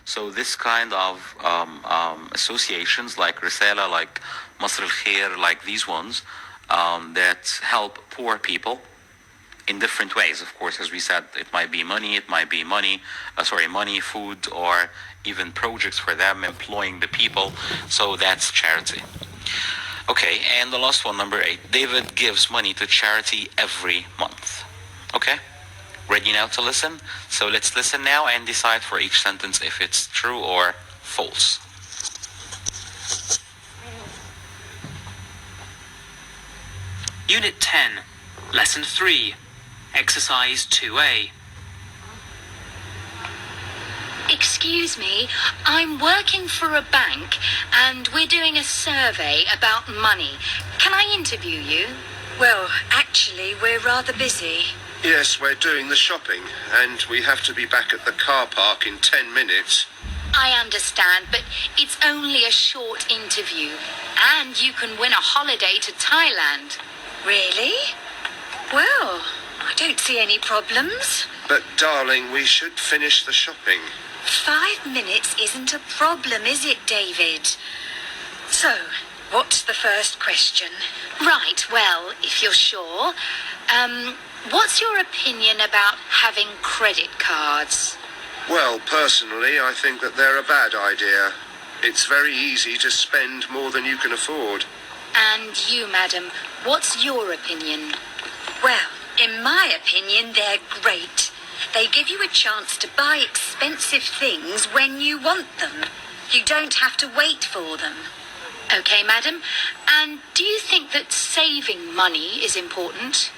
So this kind of associations like Risala, like Masr al-Khair, like these ones that help poor people in different ways. Of course, as we said, it might be money, money, food, or even projects for them, employing the people. So that's charity. Okay, and the last one, number 8. David gives money to charity every month. Okay? Ready now to listen? So let's listen now and decide for each sentence if it's true or false. Unit 10, Lesson 3, Exercise 2A. Excuse me, I'm working for a bank and we're doing a survey about money. Can I interview you? Well, actually, we're rather busy. Yes, we're doing the shopping, and we have to be back at the car park in 10 minutes. I understand, but it's only a short interview. And you can win a holiday to Thailand. Really? Well, I don't see any problems. But, darling, we should finish the shopping. 5 minutes isn't a problem, is it, David? So, what's the first question? Right, well, if you're sure. What's your opinion about having credit cards? Well, personally, I think that they're a bad idea. It's very easy to spend more than you can afford. And you, madam, what's your opinion? Well, in my opinion, they're great. They give you a chance to buy expensive things when you want them. You don't have to wait for them. Okay, madam. And do you think that saving money is important?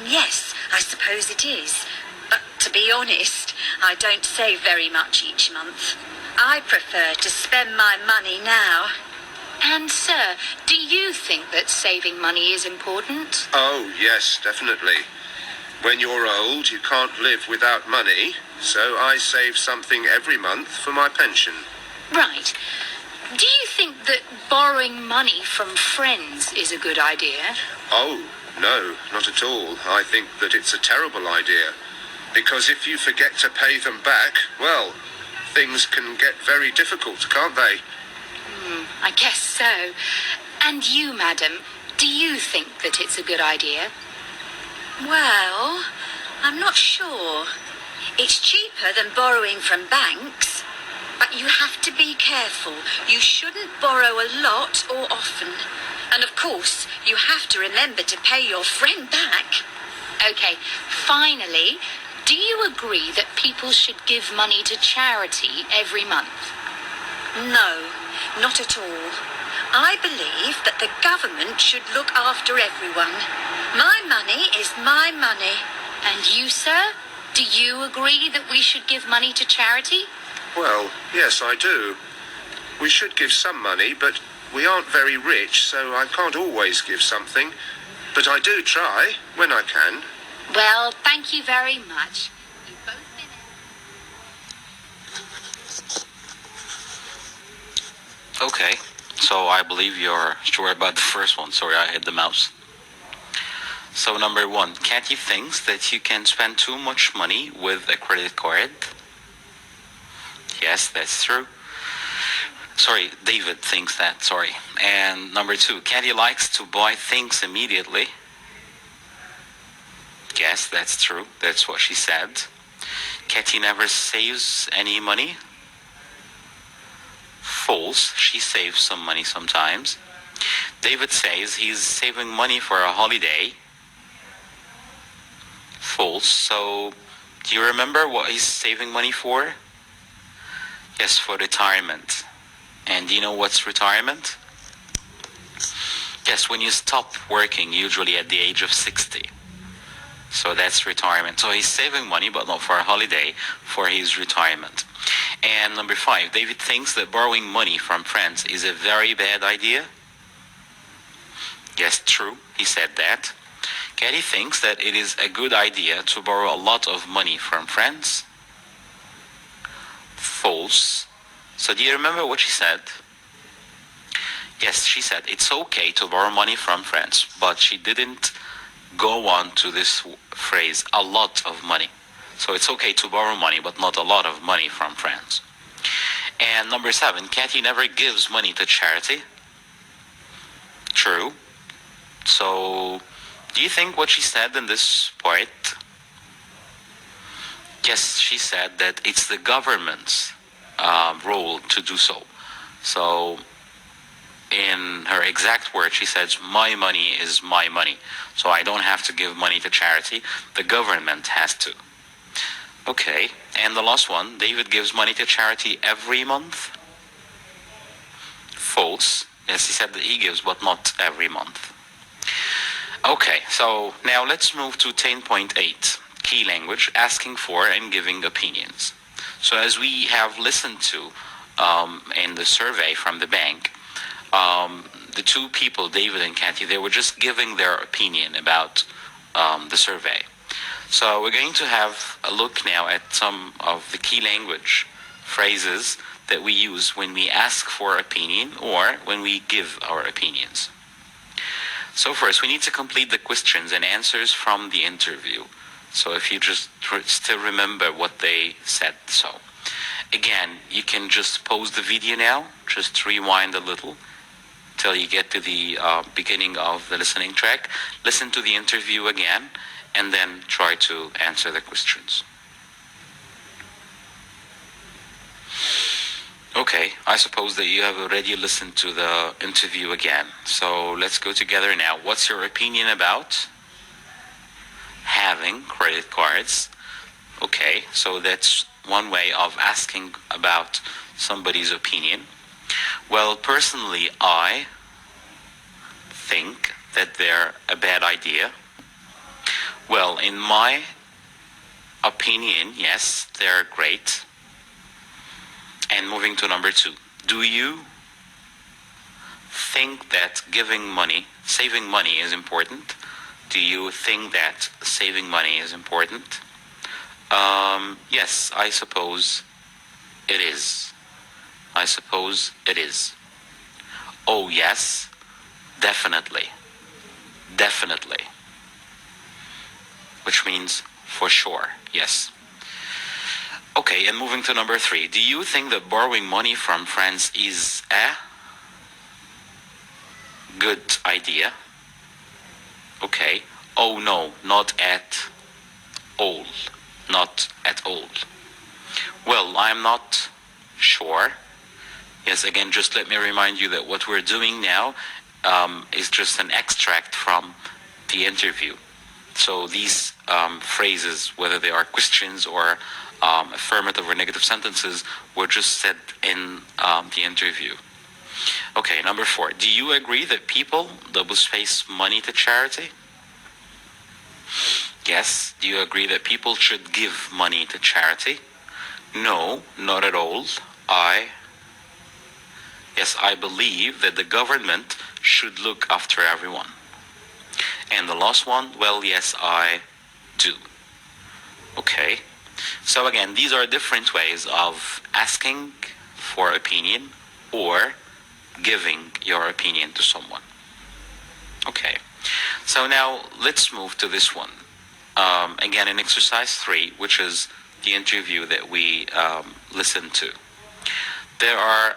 Yes, I suppose it is. But to be honest, I don't save very much each month. I prefer to spend my money now. And, sir, do you think that saving money is important? Oh, yes, definitely. When you're old, you can't live without money, so I save something every month for my pension. Right. Do you think that borrowing money from friends is a good idea? Oh, no, not at all. I think that it's a terrible idea. Because if you forget to pay them back, well, things can get very difficult, can't they? I guess so. And you, madam, do you think that it's a good idea? Well, I'm not sure. It's cheaper than borrowing from banks. But you have to be careful. You shouldn't borrow a lot or often. And of course, you have to remember to pay your friend back. Okay, finally, do you agree that people should give money to charity every month? No, not at all. I believe that the government should look after everyone. My money is my money. And you, sir? Do you agree that we should give money to charity? Well, yes, I do. We should give some money, but we aren't very rich, so I can't always give something. But I do try, when I can. Well, thank you very much. You've both been in. Okay, so I believe you're sure about the first one. Sorry, I hit the mouse. So number 1, Kathy thinks that you can spend too much money with a credit card. Yes, that's true. Sorry, David thinks that, sorry. And number 2, Kathy likes to buy things immediately. Yes, that's true. That's what she said. Kathy never saves any money. False. She saves some money sometimes. David says he's saving money for a holiday. False. So, do you remember what he's saving money for? Yes, for retirement. And do you know what's retirement? Yes, when you stop working, usually at the age of 60. So that's retirement. So he's saving money, but not for a holiday, for his retirement. And number 5, David thinks that borrowing money from friends is a very bad idea. Yes, true. He said that. Katie thinks that it is a good idea to borrow a lot of money from friends. False. So do you remember what she said? Yes, she said it's okay to borrow money from friends, but she didn't go on to this phrase, a lot of money. So it's okay to borrow money, but not a lot of money from friends. And number 7, Kathy never gives money to charity. True. So, do you think what she said in this part? Yes, she said that it's the government's role to do so. So, in her exact words, she says, my money is my money. So I don't have to give money to charity. The government has to. Okay. And the last one, David gives money to charity every month. False. Yes, he said that he gives, but not every month. Okay, so now let's move to 10.8. Key language, asking for and giving opinions. So as we have listened to in the survey from the bank, the two people, David and Kathy, they were just giving their opinion about the survey. So we're going to have a look now at some of the key language phrases that we use when we ask for opinion or when we give our opinions. So first, we need to complete the questions and answers from the interview. So if you just still remember what they said. So again, you can just pause the video now, just rewind a little till you get to the beginning of the listening track. Listen to the interview again, and then try to answer the questions. Okay, I suppose that you have already listened to the interview again. So let's go together now. What's your opinion about having credit cards? Okay, so that's one way of asking about somebody's opinion. Well, personally, I think that they're a bad idea. Well, in my opinion, yes, they're great. And moving to number 2, do you think that saving money is important? Do you think that saving money is important? Yes, I suppose it is. I suppose it is. Oh, yes, definitely. Definitely. Which means for sure, yes. Okay, and moving to number 3. Do you think that borrowing money from friends is a good idea? Okay. Oh no, not at all. Not at all. Well, I'm not sure. Yes, again, just let me remind you that what we're doing now is just an extract from the interview. So these phrases, whether they are questions or affirmative or negative sentences, were just said in the interview. Okay, number 4. Do you agree that people double-space money to charity? Yes. Do you agree that people should give money to charity? No, not at all. Yes, I believe that the government should look after everyone. And the last one, well, yes, I do. Okay. So again, these are different ways of asking for opinion or giving your opinion to someone. Okay. So now let's move to this one. Again, in exercise 3, which is the interview that we listened to. There are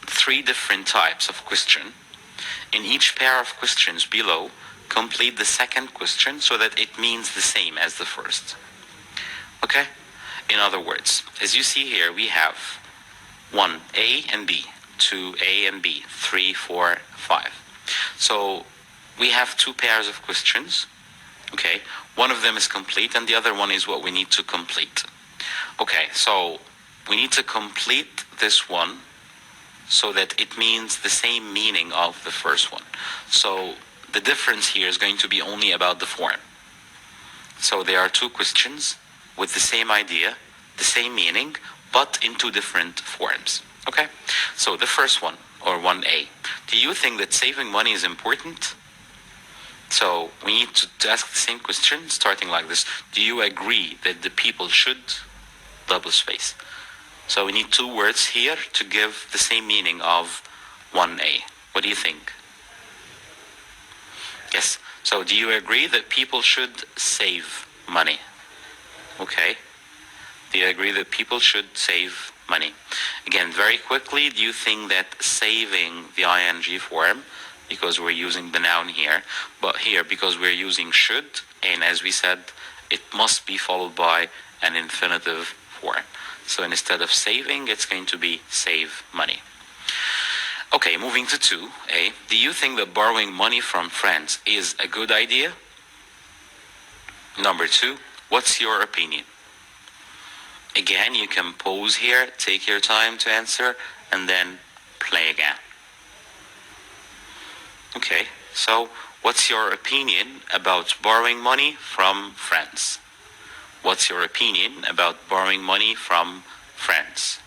3 different types of question. In each pair of questions below, complete the second question so that it means the same as the first. Okay? In other words, as you see here, we have 1, A and B, 2, A and B, 3, 4, 5. So we have 2 pairs of questions. Okay? One of them is complete and the other one is what we need to complete. Okay, so we need to complete this one so that it means the same meaning of the first one. So the difference here is going to be only about the form. So there are 2 questions with the same idea, the same meaning, but in 2 different forms. Okay? So the first one, or 1A. Do you think that saving money is important? So we need to ask the same question, starting like this. Do you agree that the people should double space? So we need 2 words here to give the same meaning of 1A. What do you think? Yes. So do you agree that people should save money? Okay. Do you agree that people should save money. Again, very quickly, do you think that saving the ing form, because we're using the noun here, but here because we're using should, and as we said, it must be followed by an infinitive form. So instead of saving, it's going to be save money. Okay, moving to 2a. Do you think that borrowing money from friends is a good idea? Number 2, what's your opinion? Again, you can pause here, take your time to answer, and then play again. Okay, so what's your opinion about borrowing money from friends? What's your opinion about borrowing money from friends?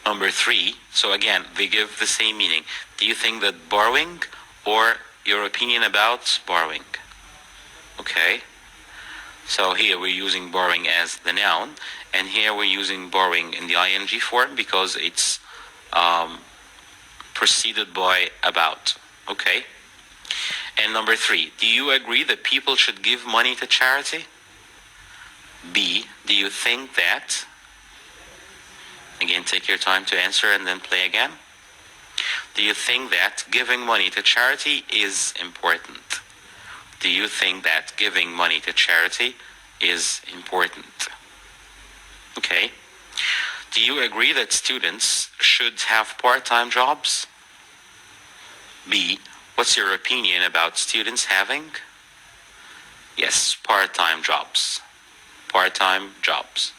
Number 3, so again, they give the same meaning. Do you think that borrowing, or your opinion about borrowing? Okay, so here we're using borrowing as the noun, and here we're using borrowing in the ing form because it's preceded by about. Okay, and number 3, do you agree that people should give money to charity? B, do you think that? Again, take your time to answer and then play again. Do you think that giving money to charity is important? Do you think that giving money to charity is important? Okay. Do you agree that students should have part-time jobs? B, what's your opinion about students having? Yes, part-time jobs. Part-time jobs.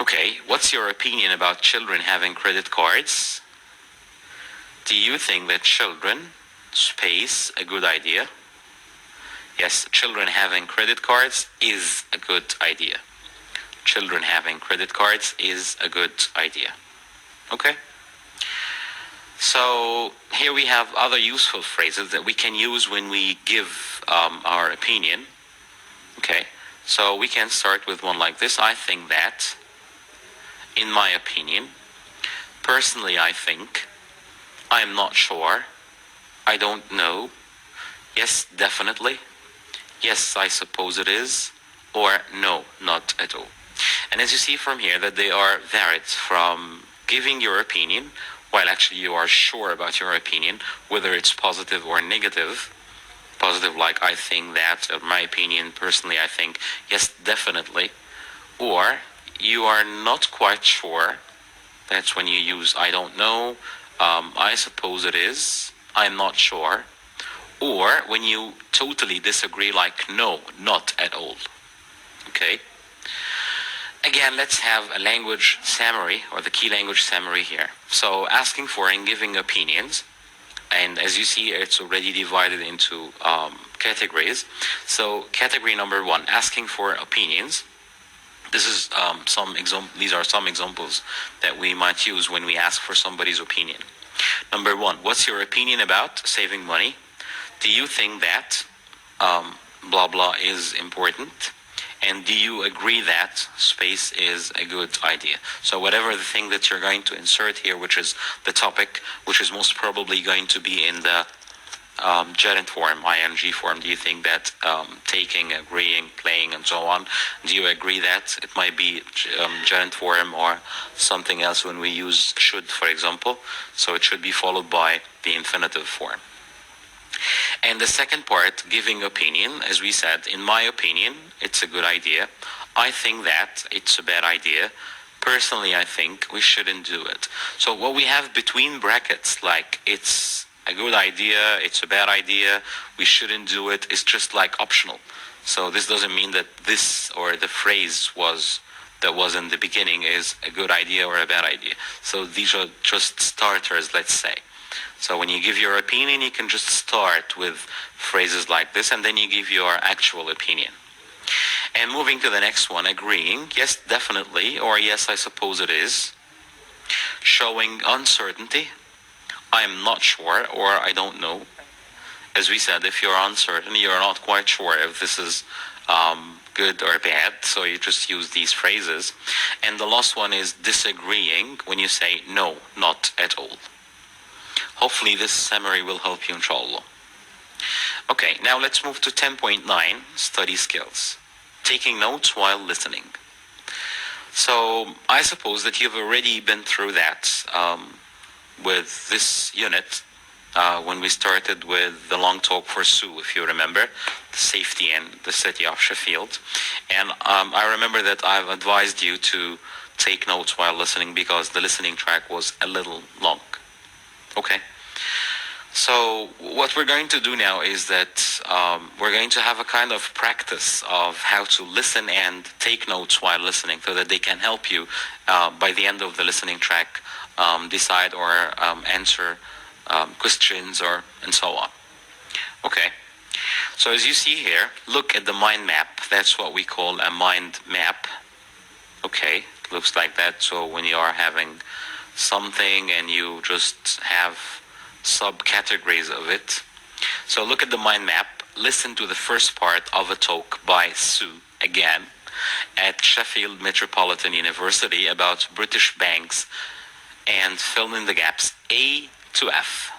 Okay, what's your opinion about children having credit cards? Do you think that children space a good idea? Yes, children having credit cards is a good idea. Children having credit cards is a good idea. Okay? So here we have other useful phrases that we can use when we give our opinion. Okay, so we can start with one like this. I think that. In my opinion. Personally, I think. I am not sure. I don't know. Yes, definitely. Yes, I suppose it is. Or no, not at all. And as you see from here that they are varied from giving your opinion, while actually you are sure about your opinion, whether it's positive or negative. Positive like I think that, or my opinion, personally I think, yes, definitely. Or you are not quite sure. That's when you use I don't know, I suppose it is, I'm not sure. Or when you totally disagree, like no, not at all. Okay? Again, let's have a language summary, or the key language summary here. So asking for and giving opinions. And as you see, it's already divided into categories. So category number 1, asking for opinions. This is these are some examples that we might use when we ask for somebody's opinion. Number 1, what's your opinion about saving money? Do you think that blah blah is important? And do you agree that space is a good idea? So whatever the thing that you're going to insert here, which is the topic, which is most probably going to be in the gerund form, ing form, do you think that taking, agreeing, playing, and so on, do you agree that it might be gerund form or something else when we use should, for example? So it should be followed by the infinitive form. And the second part, giving opinion, as we said, in my opinion, it's a good idea. I think that it's a bad idea. Personally, I think we shouldn't do it. So what we have between brackets, like it's a good idea, it's a bad idea, we shouldn't do it, is just like optional. So this doesn't mean that this or the phrase that was in the beginning is a good idea or a bad idea. So these are just starters, let's say. So when you give your opinion, you can just start with phrases like this, and then you give your actual opinion. And moving to the next one, agreeing, yes, definitely, or yes, I suppose it is. Showing uncertainty, I'm not sure, or I don't know. As we said, if you're uncertain, you're not quite sure if this is good or bad, so you just use these phrases. And the last one is disagreeing, when you say no, not at all. Hopefully this summary will help you, inshallah. Okay, now let's move to 10.9, study skills. Taking notes while listening. So I suppose that you've already been through that with this unit when we started with the long talk for Sue, if you remember, the safety in the city of Sheffield. And I remember that I've advised you to take notes while listening because the listening track was a little long. Okay. So what we're going to do now is that we're going to have a kind of practice of how to listen and take notes while listening so that they can help you by the end of the listening track decide or answer questions and so on. Okay. So as you see here, look at the mind map. That's what we call a mind map. Okay. Looks like that. So when you are having something and you just have subcategories of it. So look at the mind map. Listen to the first part of a talk by Sue again at Sheffield Metropolitan University about British banks and fill in the gaps A to F.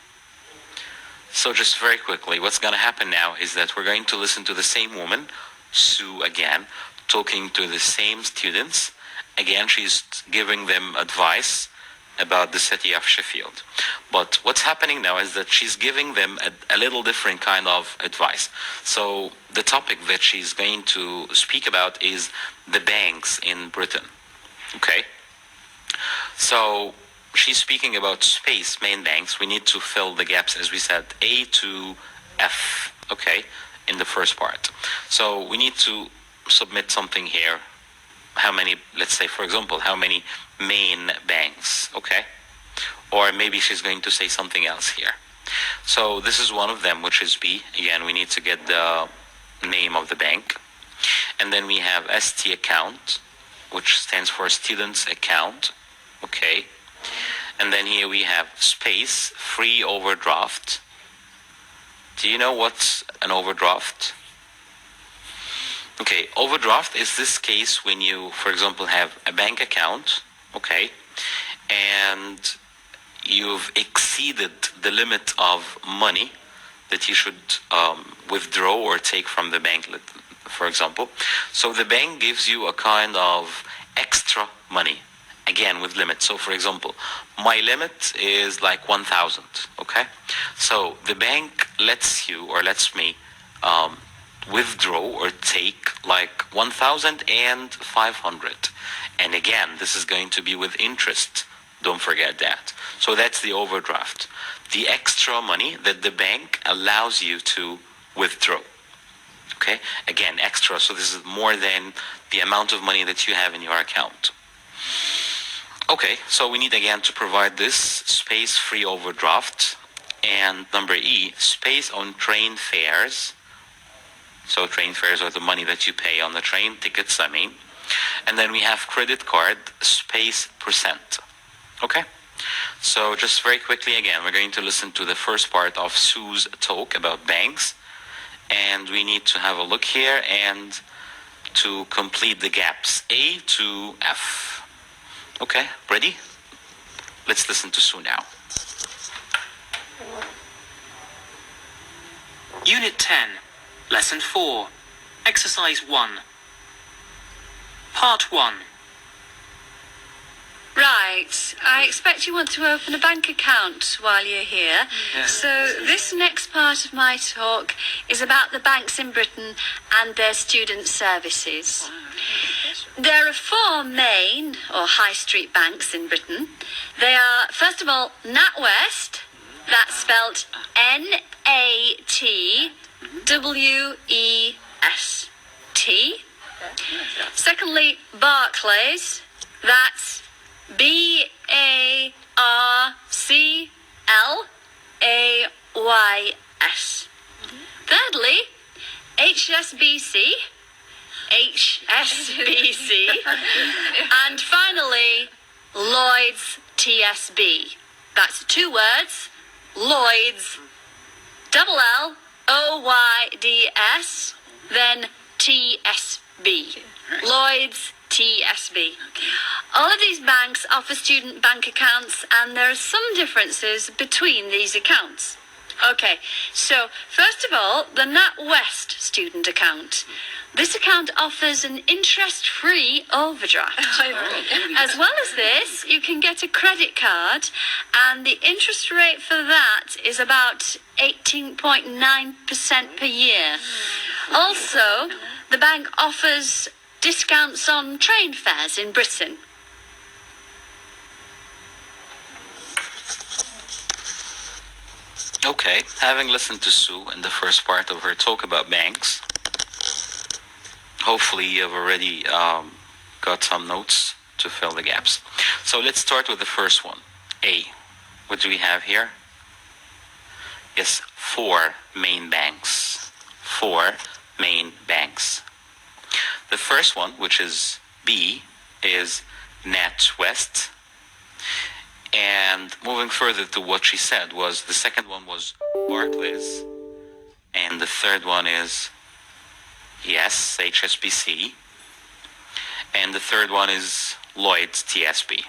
So just very quickly, what's going to happen now is that we're going to listen to the same woman, Sue again, talking to the same students. Again, she's giving them advice about the city of Sheffield. But what's happening now is that she's giving them a little different kind of advice. So the topic that she's going to speak about is the banks in Britain. Okay? So she's speaking about space, main banks. We need to fill the gaps, as we said, A to F, okay, in the first part. So we need to submit something here. How many, let's say, for example, how many main banks, okay? Or maybe she's going to say something else here. So this is one of them, which is B. Again, we need to get the name of the bank. And then we have ST account, which stands for student's account, okay? And then here we have space, free overdraft. Do you know what's an overdraft? Okay, overdraft is this case when you, for example, have a bank account, okay, and you've exceeded the limit of money that you should withdraw or take from the bank, for example. So the bank gives you a kind of extra money, again with limit. So for example, my limit is like 1,000, okay? So the bank lets you or lets me withdraw or take like 1,500. And again, this is going to be with interest. Don't forget that. So that's the overdraft. The extra money that the bank allows you to withdraw. Okay? Again, extra. So this is more than the amount of money that you have in your account. Okay, so we need again to provide this space free overdraft. And number E, space on train fares. So train fares are the money that you pay on the train tickets, I mean. And then we have credit card, space percent. Okay? So just very quickly again, we're going to listen to the first part of Sue's talk about banks. And we need to have a look here and to complete the gaps, A to F. Okay, ready? Let's listen to Sue now. Unit 10, Lesson 4, Exercise 1. Part 1. Right, I expect you want to open a bank account while you're here. Yeah. So this next part of my talk is about the banks in Britain and their student services. There are 4 main or high street banks in Britain. They are, first of all, NatWest, that's spelt N-A-T-W-E-S-T. Secondly, Barclays, that's B-A-R-C-L-A-Y-S. Thirdly, HSBC, and finally, Lloyd's TSB. That's 2 words, Lloyd's, double L-O-Y-D-S, then TSB. Lloyd's TSB. All of these banks offer student bank accounts, and there are some differences between these accounts. Okay, so first of all, the NatWest student account. This account offers an interest-free overdraft. As well as this, you can get a credit card, and the interest rate for that is about 18.9% per year. Also, the bank offers discounts on train fares in Britain. Okay, having listened to Sue in the first part of her talk about banks, hopefully you've already got some notes to fill the gaps. So let's start with the first one. A. What do we have here? Yes, 4 main banks. 4 main banks. The first one, which is B, is NatWest. And moving further to what she said was the second one was Barclays. And the third one is, yes, HSBC. And the third one is Lloyd's TSB.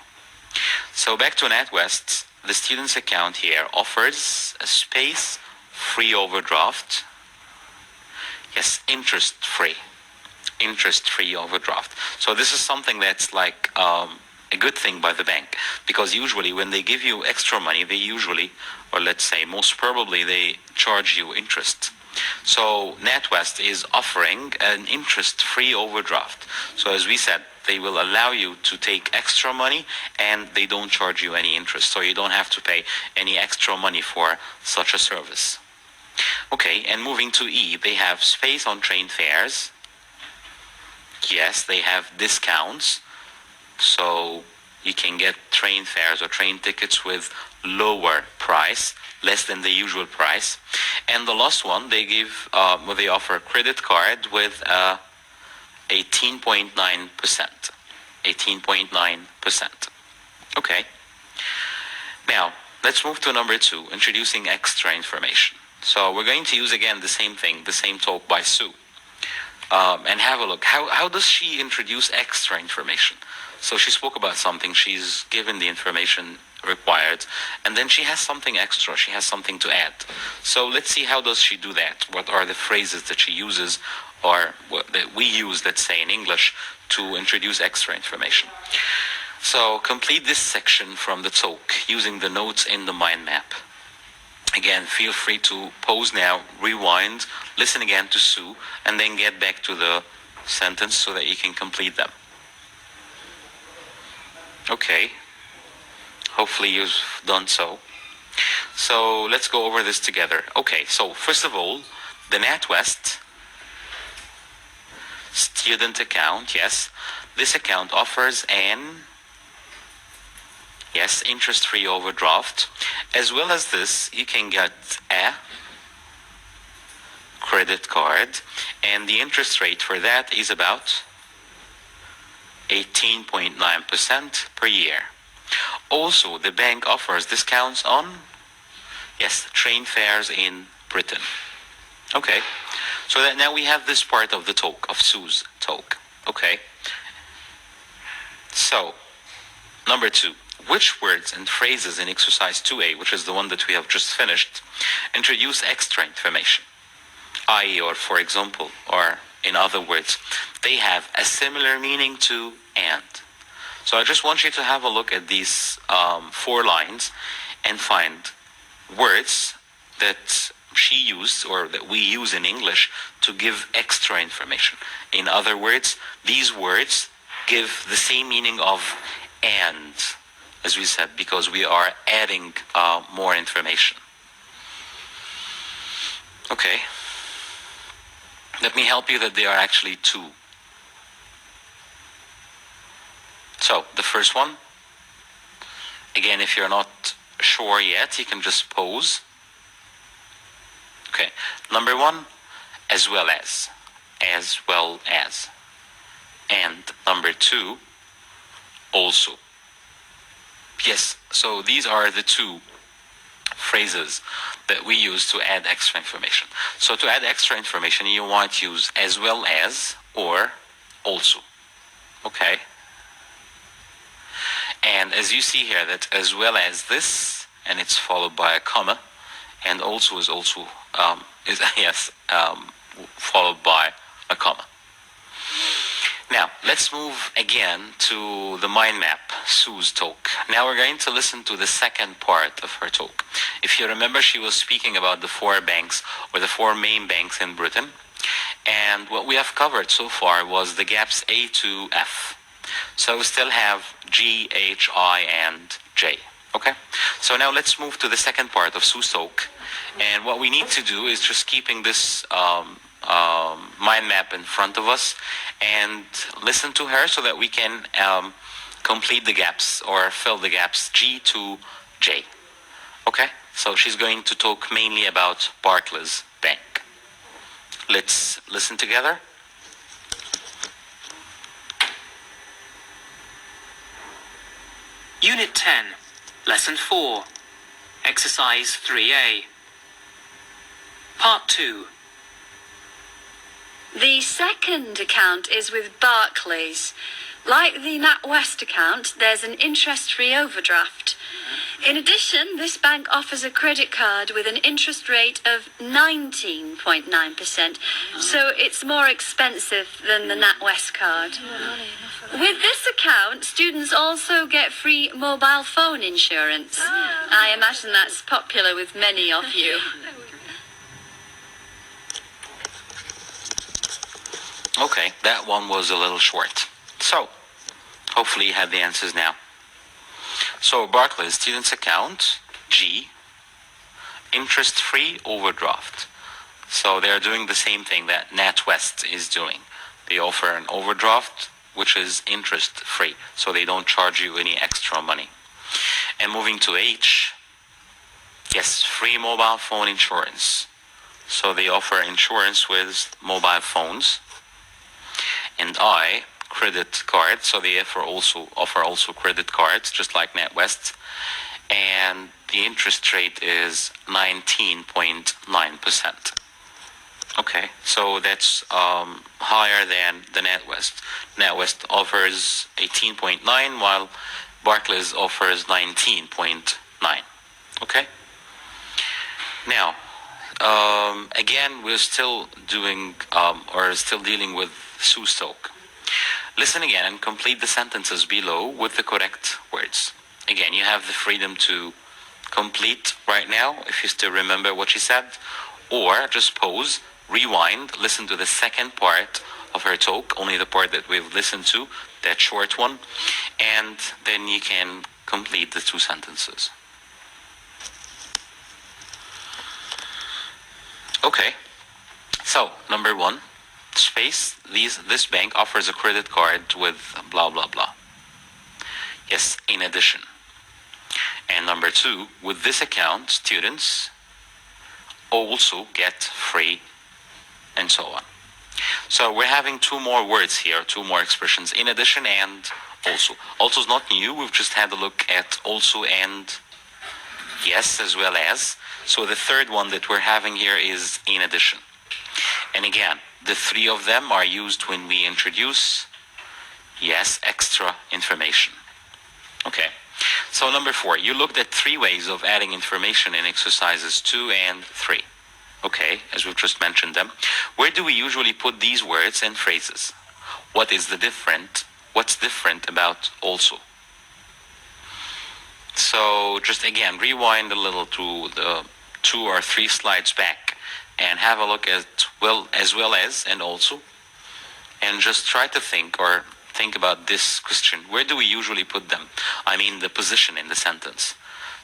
So back to NatWest, the student's account here offers a space-free overdraft. Yes, interest-free overdraft. So this is something that's like a good thing by the bank, because usually when they give you extra money, they usually, or let's say most probably, they charge you interest. So NatWest is offering an interest-free overdraft. So as we said, they will allow you to take extra money and they don't charge you any interest. So you don't have to pay any extra money for such a service. Okay, and moving to E, they have space on train fares. Yes, they have discounts. So you can get train fares or train tickets with lower price, less than the usual price. And the last one, they give, they offer a credit card with 18.9%. 18.9%. Okay. Now, let's move to number 2, introducing extra information. So we're going to use again the same thing, the same talk by Sue. And have a look. How does she introduce extra information? So she spoke about something, she's given the information required, and then she has something extra, she has something to add. So let's see, how does she do that? What are the phrases that she uses, or that we use, let's say in English, to introduce extra information? So complete this section from the talk using the notes in the mind map. Again, feel free to pause now, rewind, listen again to Sue, and then get back to the sentence so that you can complete them. Okay. Hopefully you've done so. So let's go over this together. Okay, so first of all, the NatWest student account, yes. This account offers an interest-free overdraft. As well as this, you can get a credit card, and the interest rate for that is about 18.9% per year. Also, the bank offers discounts on, train fares in Britain. Okay, so that now we have this part of the talk, of Sue's talk. Okay, so number 2. Which words and phrases in exercise 2A, which is the one that we have just finished, introduce extra information? I.e., or for example, or in other words, they have a similar meaning to and. So I just want you to have a look at these 4 lines and find words that she used or that we use in English to give extra information. In other words, these words give the same meaning of and, as we said, because we are adding more information. Okay. Let me help you that there are actually 2. So, the first one, again, if you're not sure yet, you can just pause. Okay. Number 1, as well as. As well as. And number 2, also. Yes, so these are the 2 phrases that we use to add extra information. So to add extra information, you want to use as well as or also. Okay? And as you see here, that as well as this, and it's followed by a comma, and also is is yes, followed by a comma. Now, let's move again to the mind map, Sue's talk. Now we're going to listen to the second part of her talk. If you remember, she was speaking about the 4 banks, or the 4 main banks in Britain. And what we have covered so far was the gaps A to F. So we still have G, H, I, and J. Okay? So now let's move to the second part of Sue's talk. And what we need to do is just keeping this mind map in front of us and listen to her so that we can complete the gaps or fill the gaps G to J. Okay? So she's going to talk mainly about Barclays Bank. Let's listen together. Unit 10, Lesson 4, Exercise 3A. Part 2. The second account is with Barclays. Like the NatWest account, there's an interest-free overdraft. In addition, this bank offers a credit card with an interest rate of 19.9%, so it's more expensive than the NatWest card. With this account, students also get free mobile phone insurance. I imagine that's popular with many of you. Okay, that one was a little short. So, hopefully you have the answers now. So, Barclays students account, G, interest-free overdraft. So they're doing the same thing that NatWest is doing. They offer an overdraft which is interest-free, so they don't charge you any extra money. And moving to H, yes, free mobile phone insurance. So they offer insurance with mobile phones. And I, credit card, so they offer also credit cards, just like NatWest. And the interest rate is 19.9%. Okay, so that's higher than the NatWest. NatWest offers 18.9, while Barclays offers 19.9. Okay. Now, again, we're still doing still dealing with Sue's talk. Listen again and complete the sentences below with the correct words. Again, you have the freedom to complete right now if you still remember what she said, or just pause, rewind, listen to the second part of her talk, only the part that we've listened to, that short one, and then you can complete the 2 sentences. Okay, so number 1, space, this bank offers a credit card with blah blah blah. Yes, in addition. And number 2, with this account, students also get free, and so on. So we're having 2 more words here, 2 more expressions, in addition and also. Also is not new, we've just had a look at also and yes, as well as. So the third one that we're having here is in addition. And again, the 3 of them are used when we introduce, yes, extra information. Okay. So number 4, you looked at 3 ways of adding information in exercises 2 and 3. Okay, as we've just mentioned them. Where do we usually put these words and phrases? What's different about also? So just again, rewind a little to the 2 or 3 slides back and have a look at as well as and also, and just try to think about this question. Where do we usually put them? I mean the position in the sentence.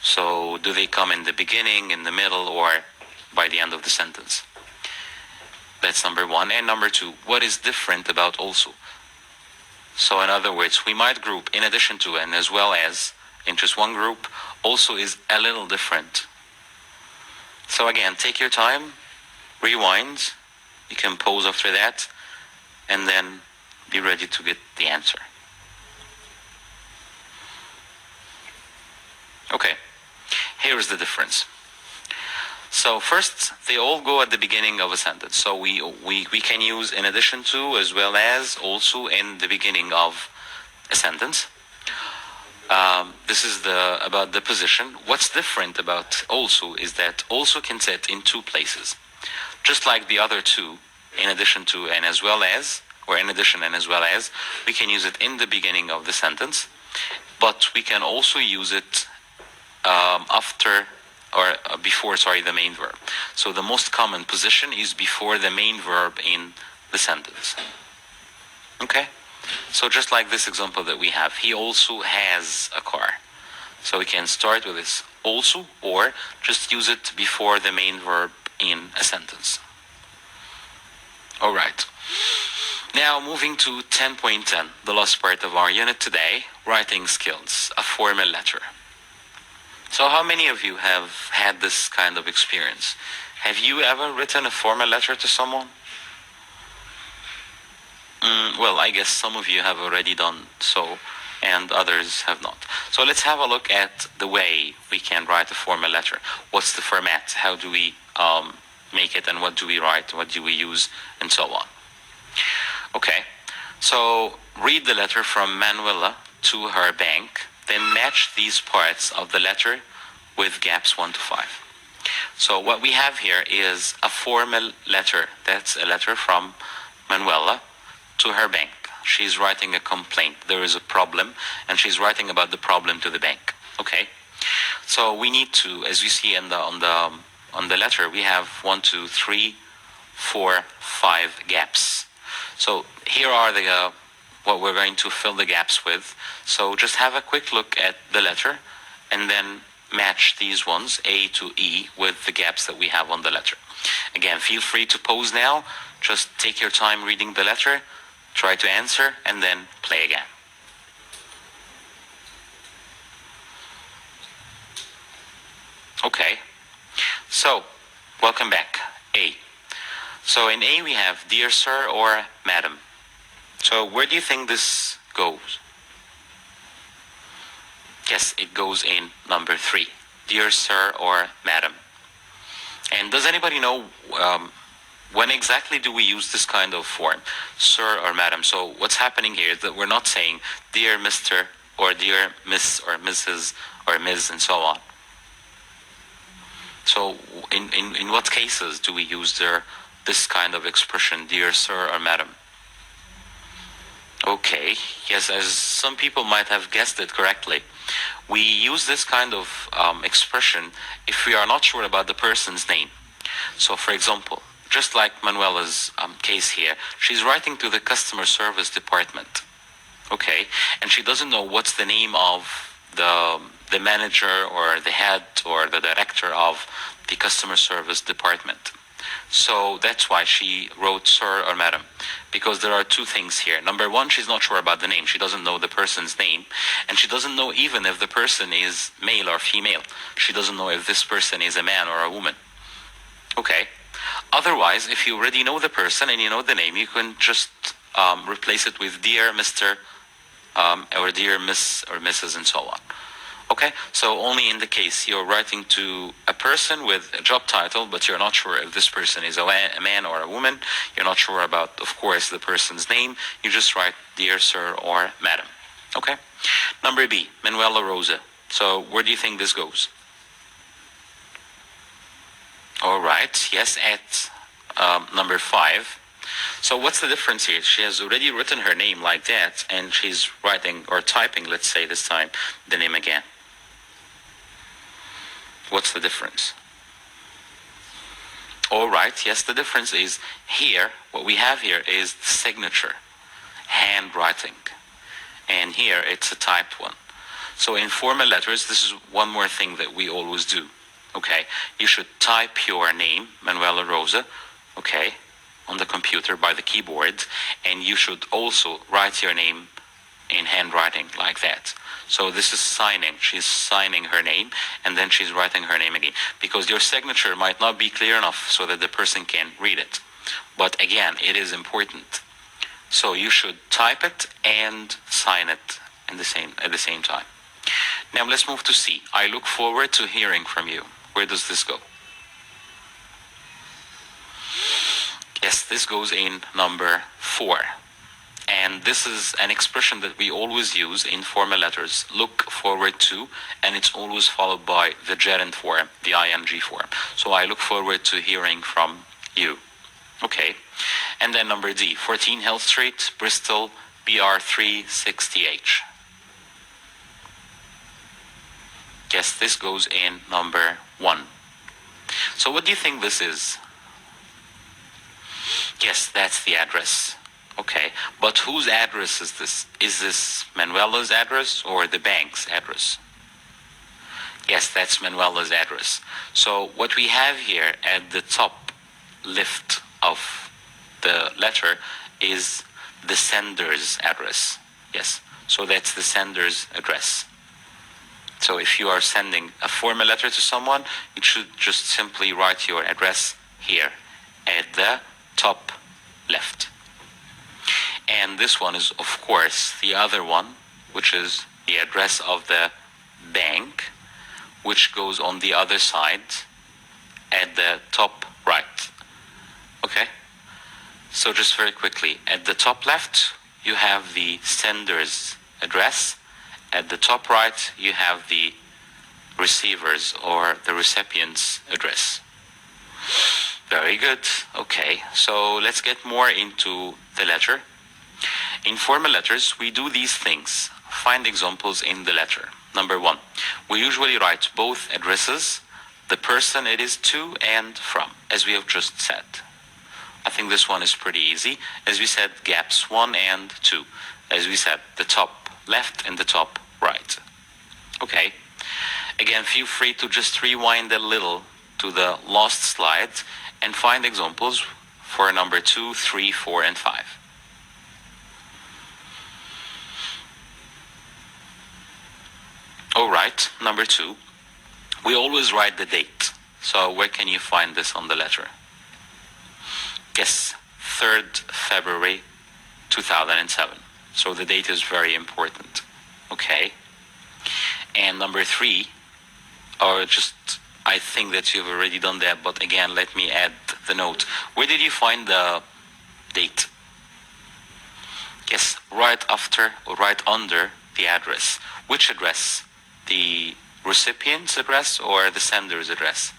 So do they come in the beginning, in the middle, or by the end of the sentence? That's number 1. And number 2, what is different about also? So in other words, we might group in addition to and as well as in just one group. Also is a little different. So again, take your time, rewind. You can pause after that, and then be ready to get the answer. Okay, here's the difference. So first, they all go at the beginning of a sentence. So we can use in addition to as well as also in the beginning of a sentence. This is about the position. What's different about also is that also can sit in two places. Just like the other two, in addition to and as well as, or in addition and as well as, we can use it in the beginning of the sentence, but we can also use it after or before, the main verb. So the most common position is before the main verb in the sentence. Okay? So just like this example that we have, he also has a car. So we can start with this also, or just use it before the main verb in a sentence. All right. Now moving to 10.10, the last part of our unit today, writing skills, a formal letter. So how many of you have had this kind of experience? Have you ever written a formal letter to someone? Well, I guess some of you have already done so, and others have not. So let's have a look at the way we can write a formal letter. What's the format? How do we make it, and what do we write? What do we use, and so on? Okay, so read the letter from Manuela to her bank, then match these parts of the letter with gaps 1 to 5. So what we have here is a formal letter. That's a letter from Manuela to her bank. She's writing a complaint. There is a problem, and she's writing about the problem to the bank. Okay, so we need to, as we see on the letter, we have 1, 2, 3, 4, 5 gaps. So here are the what we're going to fill the gaps with. So just have a quick look at the letter, and then match these ones, A to E, with the gaps that we have on the letter. Again, feel free to pause now. Just take your time reading the letter, try to answer, and then play again. Okay, so welcome back. A. So in A we have dear sir or madam. So where do you think this goes? Yes, it goes in number 3. Dear sir or madam. And does anybody know when exactly do we use this kind of form? Sir or madam. So what's happening here is that we're not saying dear Mr. or dear Miss or Mrs. or Ms. and so on. So in what cases do we use this kind of expression, dear sir or madam? Okay, yes, as some people might have guessed it correctly. We use this kind of expression if we are not sure about the person's name. So for example, just like Manuela's case here, she's writing to the customer service department. Okay, and she doesn't know what's the name of the manager or the head or the director of the customer service department. So that's why she wrote sir or madam, because there are two things here. Number one, she's not sure about the name. She doesn't know the person's name, and she doesn't know even if the person is male or female. She doesn't know if this person is a man or a woman. Okay. Otherwise, if you already know the person and you know the name, you can just replace it with dear Mr. Or dear Miss or Mrs. and so on. Okay, so only in the case you're writing to a person with a job title, but you're not sure if this person is a man or a woman, you're not sure about, of course, the person's name, you just write dear sir or madam. Okay, number B, Manuela Rosa. So where do you think this goes? All right, yes, at number 5. So what's the difference here? She has already written her name like that, and she's writing or typing, let's say this time, the name again. What's the difference? All right, yes, the difference is here, what we have here is the signature, handwriting. And here it's a typed one. So in formal letters, this is one more thing that we always do. Okay, you should type your name, Manuela Rosa, okay, on the computer by the keyboard, and you should also write your name in handwriting like that. So this is signing. She's signing her name, and then she's writing her name again, because your signature might not be clear enough so that the person can read it. But again, it is important. So you should type it and sign it at the same time. Now let's move to C. I look forward to hearing from you. Where does this go? Yes, this goes in number 4. And this is an expression that we always use in formal letters, look forward to, and it's always followed by the gerund form, the ing form. So I look forward to hearing from you. Okay. And then number D, 14 Hill Street, Bristol, BR360H. Yes, this goes in number 1. So what do you think this is? Yes, that's the address. Okay, but whose address is this? Is this Manuela's address or the bank's address? Yes, that's Manuela's address. So what we have here at the top left of the letter is the sender's address. Yes, so that's the sender's address. So if you are sending a formal letter to someone, you should just simply write your address here at the top left. And this one is, of course, the other one, which is the address of the bank, which goes on the other side at the top right. Okay? So just very quickly, at the top left, you have the sender's address. At the top right, you have the receiver's or the recipient's address. Very good. Okay, so let's get more into the letter. In formal letters, we do these things. Find examples in the letter. Number 1, we usually write both addresses, the person it is to and from, as we have just said. I think this one is pretty easy. As we said, gaps 1 and 2. As we said, the top left and the top right. Okay. Again, feel free to just rewind a little to the last slides and find examples for number 2, 3, 4, and 5. All right, number 2. We always write the date. So where can you find this on the letter? Yes, 3rd February 2007. So the date is very important. Okay. And number 3, or just, I think that you've already done that, but again, let me add the note. Where did you find the date? Yes, right after or right under the address. Which address? The recipient's address or the sender's address?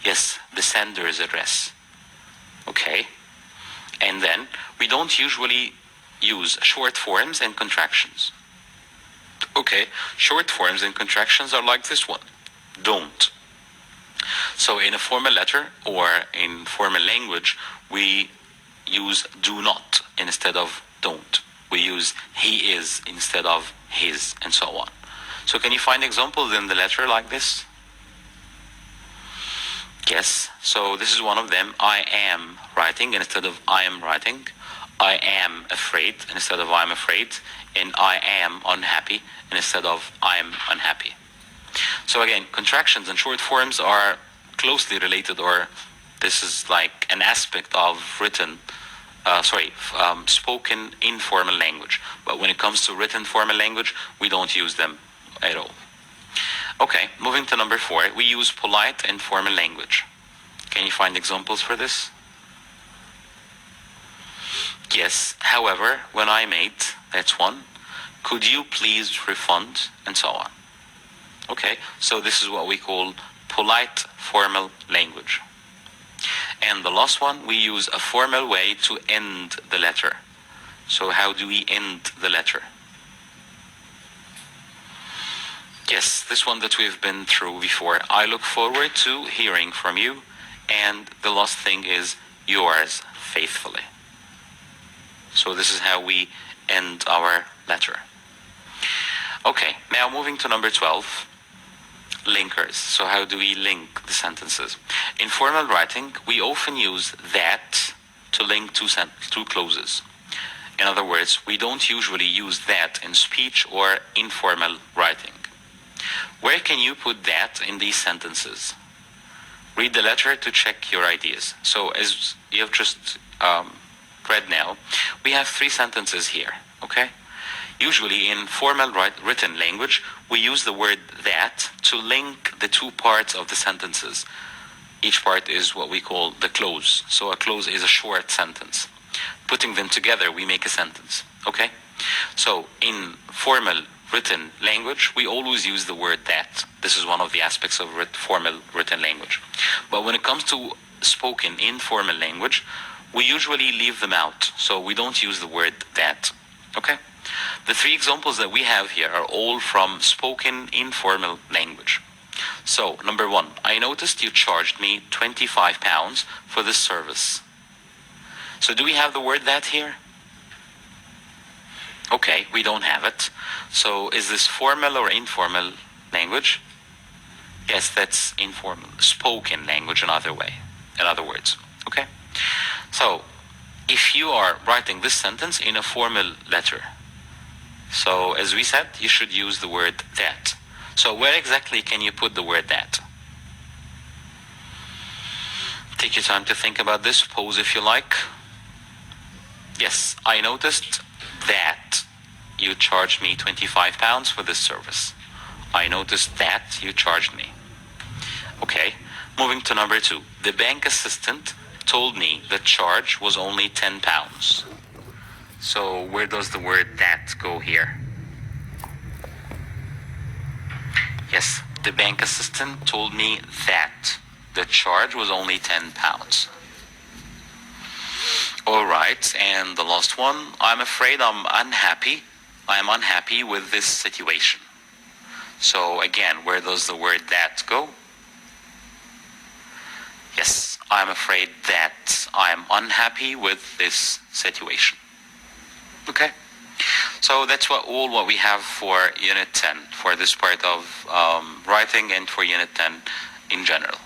Yes, the sender's address. Okay. And then we don't usually use short forms and contractions. Okay, short forms and contractions are like this one. Don't. So in a formal letter or in formal language, we use do not instead of don't. We use he is instead of his, and so on. So can you find examples in the letter like this? Yes, so this is one of them. I am writing instead of I am writing. I am afraid instead of I'm afraid. And I am unhappy instead of I'm unhappy. So again, contractions and short forms are closely related, or this is like an aspect of spoken informal language. But when it comes to written formal language, we don't use them at all. Okay, moving to number 4, we use polite and formal language. Can you find examples for this? Yes, however, when I made, that's one. Could you please refund, and so on. Okay, so this is what we call polite formal language. And the last one, we use a formal way to end the letter. So how do we end the letter? Yes, this one that we've been through before. I look forward to hearing from you. And the last thing is yours faithfully. So this is how we end our letter. Okay, now moving to number 12, linkers. So how do we link the sentences? In formal writing, we often use that to link two clauses. In other words, we don't usually use that in speech or informal writing. Where can you put that in these sentences? Read the letter to check your ideas. So as you have just read now, we have 3 sentences here, okay? Usually in formal written language, we use the word that to link the 2 parts of the sentences. Each part is what we call the clause. So a clause is a short sentence. putting them together, we make a sentence. Okay? So in formal written language, we always use the word that. This is one of the aspects of formal written language. But when it comes to spoken informal language, we usually leave them out. So we don't use the word that. Okay? The three examples that we have here are all from spoken informal language. So, number one, I noticed you charged me £25 for this service. So do we have the word that here? Okay, we don't have it. So is this formal or informal language? Yes, that's informal. Spoken language in other words. Okay? So, if you are writing this sentence in a formal letter, so as we said, you should use the word that. So where exactly can you put the word that? Take your time to think about this. Pause if you like. Yes, I noticed that you charged me £25 for this service. I noticed that you charged me. Okay, moving to number two. The bank assistant told me the charge was only £10. So where does the word that go here? Yes, the bank assistant told me that the charge was only £10. All right, and the last one. I'm afraid I'm unhappy. I'm unhappy with this situation. So again, where does the word that go? Yes, I'm afraid that I'm unhappy with this situation. Okay, so that's what we have for Unit 10, for this part of writing and for Unit 10 in general.